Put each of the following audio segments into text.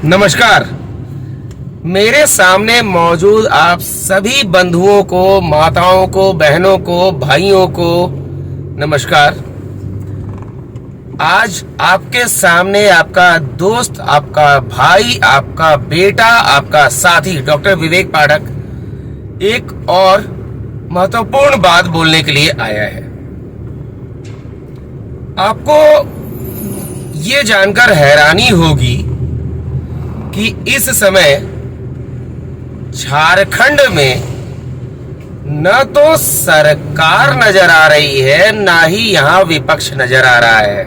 नमस्कार। मेरे सामने मौजूद आप सभी बंधुओं को, माताओं को, बहनों को, भाइयों को नमस्कार। आज आपके सामने आपका दोस्त, आपका भाई, आपका बेटा, आपका साथी डॉक्टर विवेक पाठक एक और महत्वपूर्ण बात बोलने के लिए आया है। आपको ये जानकर हैरानी होगी कि इस समय झारखंड में न तो सरकार नजर आ रही है, ना ही यहां विपक्ष नजर आ रहा है।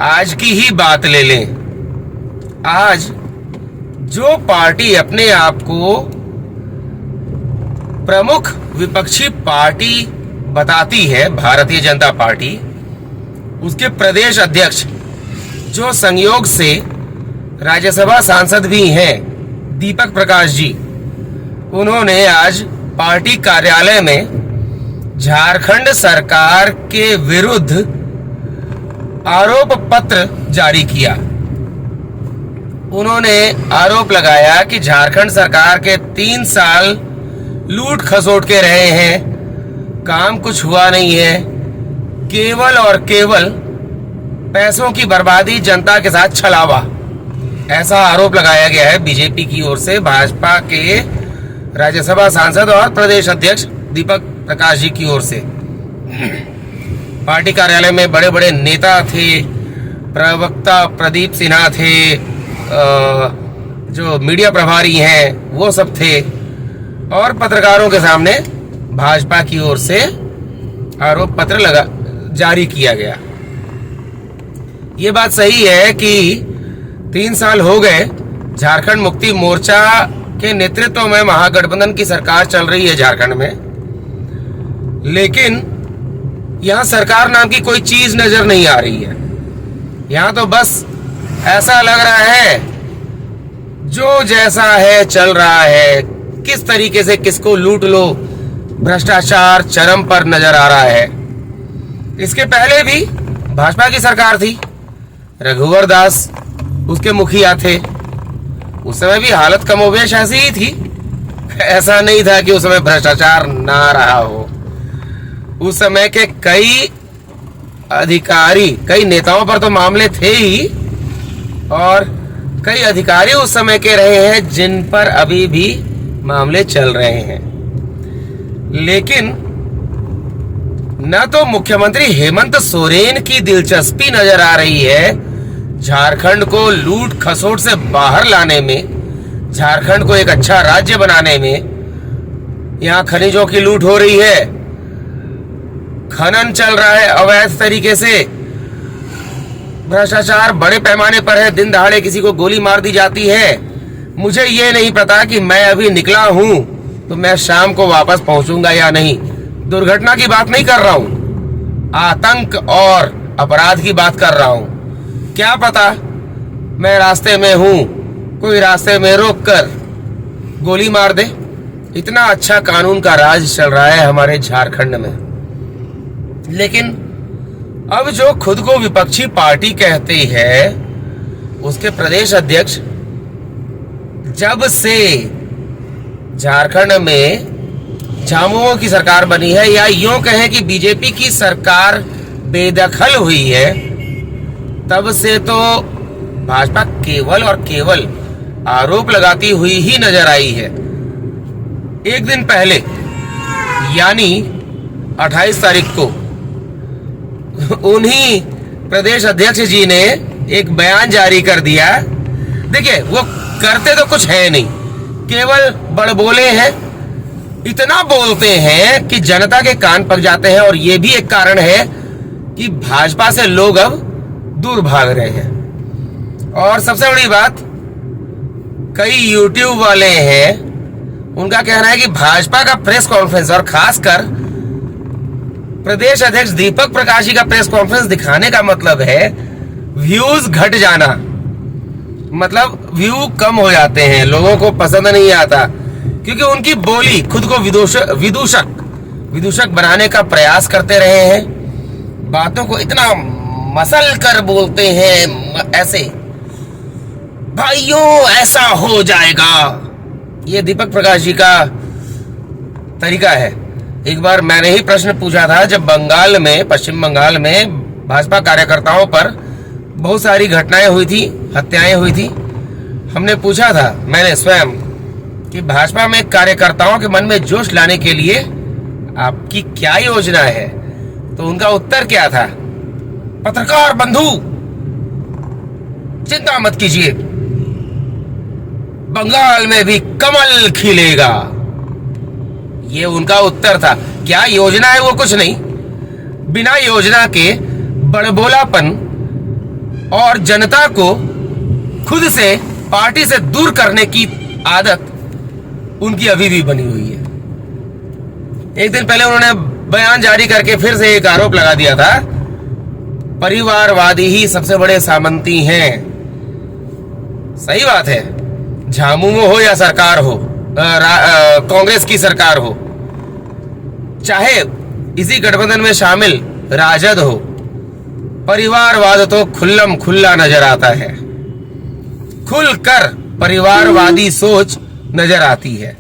आज की ही बात ले लें। आज जो पार्टी अपने आप को प्रमुख विपक्षी पार्टी बताती है, भारतीय जनता पार्टी, उसके प्रदेश अध्यक्ष जो संयोग से राज्यसभा सांसद भी हैं, दीपक प्रकाश जी, उन्होंने आज पार्टी कार्यालय में झारखंड सरकार के विरुद्ध आरोप पत्र जारी किया। उन्होंने आरोप लगाया कि झारखंड सरकार के 3 साल लूट खसोट के रहे हैं, काम कुछ हुआ नहीं है, केवल और केवल पैसों की बर्बादी, जनता के साथ छलावा, ऐसा आरोप लगाया गया है बीजेपी की ओर से, भाजपा के राज्यसभा सांसद और प्रदेश अध्यक्ष दीपक प्रकाश जी की ओर से। पार्टी कार्यालय में बड़े बड़े नेता थे, प्रवक्ता प्रदीप सिन्हा थे, जो मीडिया प्रभारी हैं वो सब थे, और पत्रकारों के सामने भाजपा की ओर से आरोप पत्र जारी किया गया। ये बात सही है कि 3 साल हो गए झारखंड मुक्ति मोर्चा के नेतृत्व में महागठबंधन की सरकार चल रही है झारखंड में, लेकिन यहां सरकार नाम की कोई चीज नजर नहीं आ रही है। यहां तो बस ऐसा लग रहा है जो जैसा है चल रहा है, किस तरीके से किसको लूट लो, भ्रष्टाचार चरम पर नजर आ रहा है। इसके पहले भी भाजपा की सरकार थी, रघुवर दास उसके मुखिया थे, उस समय भी हालत कमोबेश ऐसी ही थी। ऐसा नहीं था कि उस समय भ्रष्टाचार ना रहा हो। उस समय के कई अधिकारी, कई नेताओं पर तो मामले थे ही, और कई अधिकारी उस समय के रहे हैं जिन पर अभी भी मामले चल रहे हैं। लेकिन न तो मुख्यमंत्री हेमंत सोरेन की दिलचस्पी नजर आ रही है झारखंड को लूट खसोट से बाहर लाने में, झारखंड को एक अच्छा राज्य बनाने में। यहां खनिजों की लूट हो रही है, खनन चल रहा है अवैध तरीके से, भ्रष्टाचार बड़े पैमाने पर है, दिन दहाड़े किसी को गोली मार दी जाती है। मुझे ये नहीं पता कि मैं अभी निकला हूं तो मैं शाम को वापस पहुंचूंगा या नहीं। दुर्घटना की बात नहीं कर रहा हूं, आतंक और अपराध की बात कर रहा हूं। क्या पता मैं रास्ते में हूं, कोई रास्ते में रोककर गोली मार दे। इतना अच्छा कानून का राज चल रहा है हमारे झारखंड में। लेकिन अब जो खुद को विपक्षी पार्टी कहते हैं, उसके प्रदेश अध्यक्ष जब से झारखंड में झामुमो की सरकार बनी है, या यूं कहें कि बीजेपी की सरकार बेदखल हुई है, तब से तो भाजपा केवल और केवल आरोप लगाती हुई ही नजर आई है। एक दिन पहले यानी 28 तारीख को उन्हीं प्रदेश अध्यक्ष जी ने एक बयान जारी कर दिया। देखिए, वो करते तो कुछ है नहीं, केवल बड़बोले हैं। इतना बोलते हैं कि जनता के कान पक जाते हैं, और ये भी एक कारण है कि भाजपा से लोग अब दूर भाग रहे हैं। और सबसे बड़ी बात, कई यूट्यूब वाले हैं, उनका कहना है कि भाजपा का प्रेस कॉन्फ्रेंस, और खासकर प्रदेश अध्यक्ष दीपक प्रकाश जी का प्रेस कॉन्फ्रेंस दिखाने का मतलब है व्यूज घट जाना, मतलब व्यू कम हो जाते हैं, लोगों को पसंद नहीं आता, क्योंकि उनकी बोली खुद को विदूषक बनाने का प्रयास करते रहे हैं। बातों को इतना मसल कर बोलते हैं ऐसे, भाइयों ऐसा हो जाएगा। ये दीपक प्रकाश जी का तरीका है। एक बार मैंने ही प्रश्न पूछा था जब बंगाल में, पश्चिम बंगाल में भाजपा कार्यकर्ताओं पर बहुत सारी घटनाएं हुई थी, हत्याएं हुई थी। हमने पूछा था, मैंने स्वयं, कि भाजपा में कार्यकर्ताओं के मन में जोश लाने के लिए आपकी क्या योजना है। तो उनका उत्तर क्या था? पत्रकार बंधु चिंता मत कीजिए, बंगाल में भी कमल खिलेगा। ये उनका उत्तर था। क्या योजना है? वो कुछ नहीं। बिना योजना के बड़बोलापन और जनता को खुद से, पार्टी से दूर करने की आदत उनकी अभी भी बनी हुई है। एक दिन पहले उन्होंने बयान जारी करके फिर से एक आरोप लगा दिया था, परिवारवादी ही सबसे बड़े सामंती हैं। सही बात है, झामुमो हो या सरकार हो, कांग्रेस की सरकार हो, चाहे इसी गठबंधन में शामिल राजद हो, परिवारवाद तो खुल्लम खुल्ला नजर आता है। खुलकर परिवारवादी सोच नजर आती है।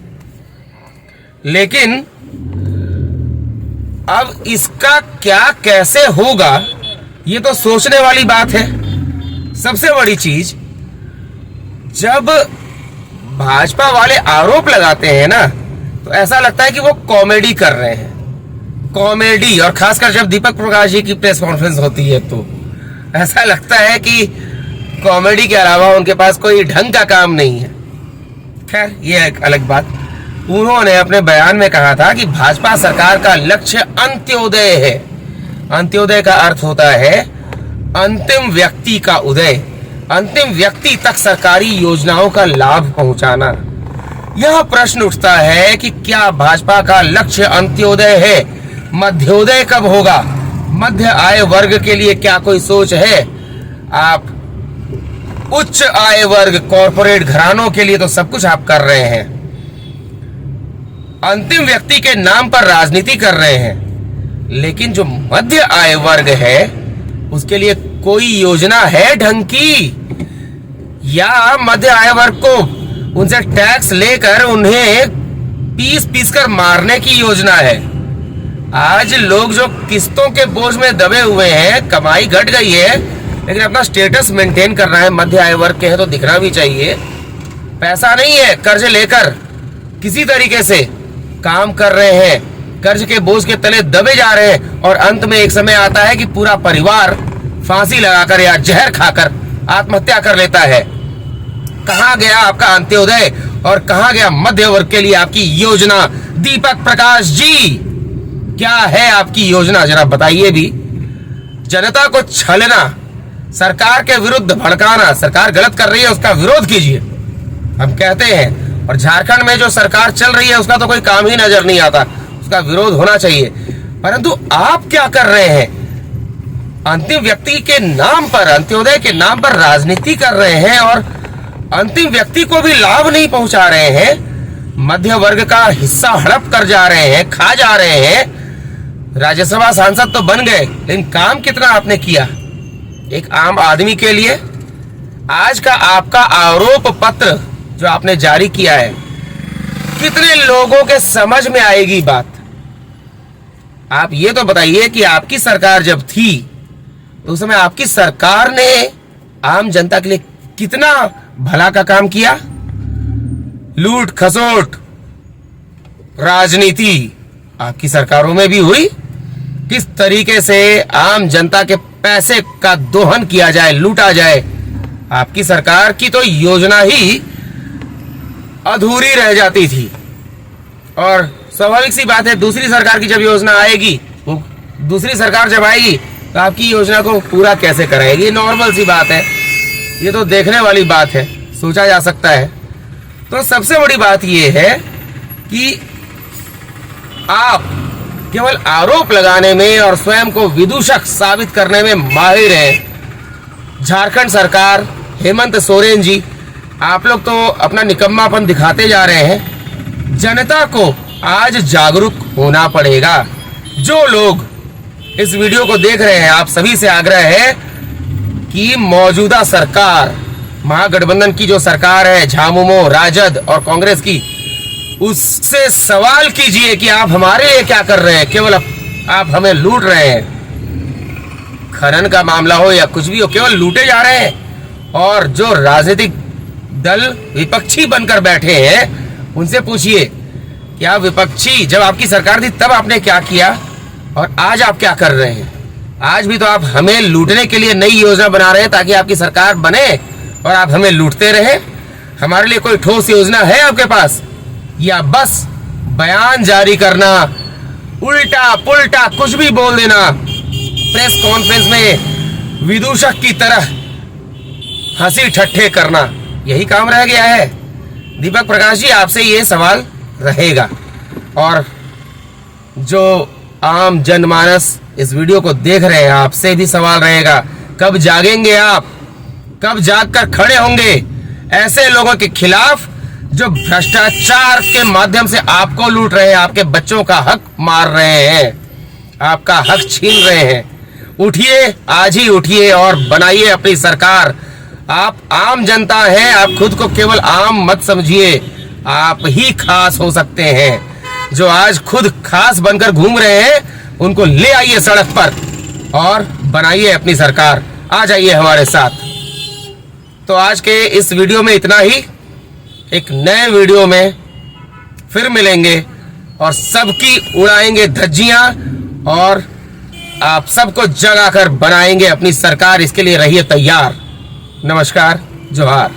लेकिन अब इसका क्या कैसे होगा, ये तो सोचने वाली बात है। सबसे बड़ी चीज, जब भाजपा वाले आरोप लगाते हैं ना, तो ऐसा लगता है कि वो कॉमेडी कर रहे हैं। कॉमेडी, और खासकर जब दीपक प्रकाश जी की प्रेस कॉन्फ्रेंस होती है तो ऐसा लगता है कि कॉमेडी के अलावा उनके पास कोई ढंग का काम नहीं है। खैर, ये एक अलग बात। उन्होंने अपने बयान में कहा था कि भाजपा सरकार का लक्ष्य अंत्योदय है। अंत्योदय का अर्थ होता है अंतिम व्यक्ति का उदय, अंतिम व्यक्ति तक सरकारी योजनाओं का लाभ पहुंचाना। यह प्रश्न उठता है कि क्या भाजपा का लक्ष्य अंत्योदय है? मध्योदय कब होगा? मध्य आय वर्ग के लिए क्या कोई सोच है? आप उच्च आय वर्ग, कॉरपोरेट घरानों के लिए तो सब कुछ आप कर रहे हैं। अंतिम व्यक्ति के नाम पर राजनीति कर रहे हैं। लेकिन जो मध्य आय वर्ग है उसके लिए कोई योजना है ढंग की? या मध्य आय वर्ग को उनसे टैक्स लेकर उन्हें पीस पीस कर मारने की योजना है? आज लोग जो किस्तों के बोझ में दबे हुए हैं, कमाई घट गई है लेकिन अपना स्टेटस मेंटेन करना है, मध्य आय वर्ग के हैं तो दिखना भी चाहिए। पैसा नहीं है, कर्ज लेकर किसी तरीके से काम कर रहे हैं, कर्ज के बोझ के तले दबे जा रहे हैं, और अंत में एक समय आता है कि पूरा परिवार फांसी लगाकर या जहर खाकर आत्महत्या कर लेता है। कहां गया आपका अंत्योदय और कहां गया मध्य वर्ग के लिए आपकी योजना? दीपक प्रकाश जी, क्या है आपकी योजना? जरा बताइए भी। जनता को छलना, सरकार के विरुद्ध भड़काना, सरकार गलत कर रही है उसका विरोध कीजिए, हम कहते हैं। और झारखंड में जो सरकार चल रही है उसका तो कोई काम ही नजर नहीं आता, उसका विरोध होना चाहिए। परंतु आप क्या कर रहे हैं? अंतिम व्यक्ति के नाम पर, अंत्योदय के नाम पर राजनीति कर रहे हैं और अंतिम व्यक्ति को भी लाभ नहीं पहुंचा रहे हैं। मध्य वर्ग का हिस्सा हड़प कर जा रहे हैं, खा जा रहे हैं। राज्यसभा सांसद तो बन गए, लेकिन काम कितना आपने किया एक आम आदमी के लिए? आज का आपका आरोप पत्र जो आपने जारी किया है, कितने लोगों के समझ में आएगी बात? आप ये तो बताइए कि आपकी सरकार जब थी तो उस समय आपकी सरकार ने आम जनता के लिए कितना भला का काम किया? लूट खसोट राजनीति आपकी सरकारों में भी हुई। किस तरीके से आम जनता के पैसे का दोहन किया जाए, लूटा जाए, आपकी सरकार की तो योजना ही अधूरी रह जाती थी। और स्वाभाविक सी बात है, दूसरी सरकार की जब योजना आएगी, वो दूसरी सरकार जब आएगी तो आपकी योजना को पूरा कैसे कराएगी? नॉर्मल सी बात है, ये तो देखने वाली बात है, सोचा जा सकता है। तो सबसे बड़ी बात यह है कि आप केवल आरोप लगाने में और स्वयं को विदूषक साबित करने में माहिर हैं। झारखंड सरकार, हेमंत सोरेन जी, आप लोग तो अपना निकम्मापन दिखाते जा रहे हैं। जनता को आज जागरूक होना पड़ेगा। जो लोग इस वीडियो को देख रहे हैं, आप सभी से आग्रह है कि मौजूदा सरकार महागठबंधन की जो सरकार है, झामुमो, राजद और कांग्रेस की, उससे सवाल कीजिए कि आप हमारे लिए क्या कर रहे हैं। केवल आप हमें लूट रहे हैं। खनन का मामला हो या कुछ भी हो, केवल लूटे जा रहे हैं। और जो राजनीतिक दल विपक्षी बनकर बैठे हैं, उनसे पूछिए कि आप विपक्षी जब आपकी सरकार थी तब आपने क्या किया और आज आप क्या कर रहे हैं। आज भी तो आप हमें लूटने के लिए नई योजना बना रहे हैं ताकि आपकी सरकार बने और आप हमें लूटते रहे। हमारे लिए कोई ठोस योजना है आपके पास, या बस बयान जारी करना, उल्टा पुल्टा कुछ भी बोल देना, प्रेस कॉन्फ्रेंस में विदूषक की तरह हंसी ठट्ठे करना, यही काम रह गया है। दीपक प्रकाश जी, आपसे ये सवाल रहेगा और जो आम जनमानस इस वीडियो को देख रहे हैं, आपसे भी सवाल रहेगा, कब जागेंगे आप, कब जागकर खड़े होंगे ऐसे लोगों के खिलाफ जो भ्रष्टाचार के माध्यम से आपको लूट रहे हैं, आपके बच्चों का हक मार रहे हैं, आपका हक छीन रहे हैं। उठिए, आज ही उठिए और बनाइए अपनी सरकार। आप आम जनता हैं, आप खुद को केवल आम मत समझिए, आप ही खास हो सकते हैं। जो आज खुद खास बनकर घूम रहे हैं, उनको ले आइए सड़क पर और बनाइए अपनी सरकार। आ जाइए हमारे साथ। तो आज के इस वीडियो में इतना ही। एक नए वीडियो में फिर मिलेंगे और सबकी उड़ाएंगे धज्जियां और आप सबको जगाकर बनाएंगे अपनी सरकार। इसके लिए रहिए तैयार। नमस्कार, जोहार।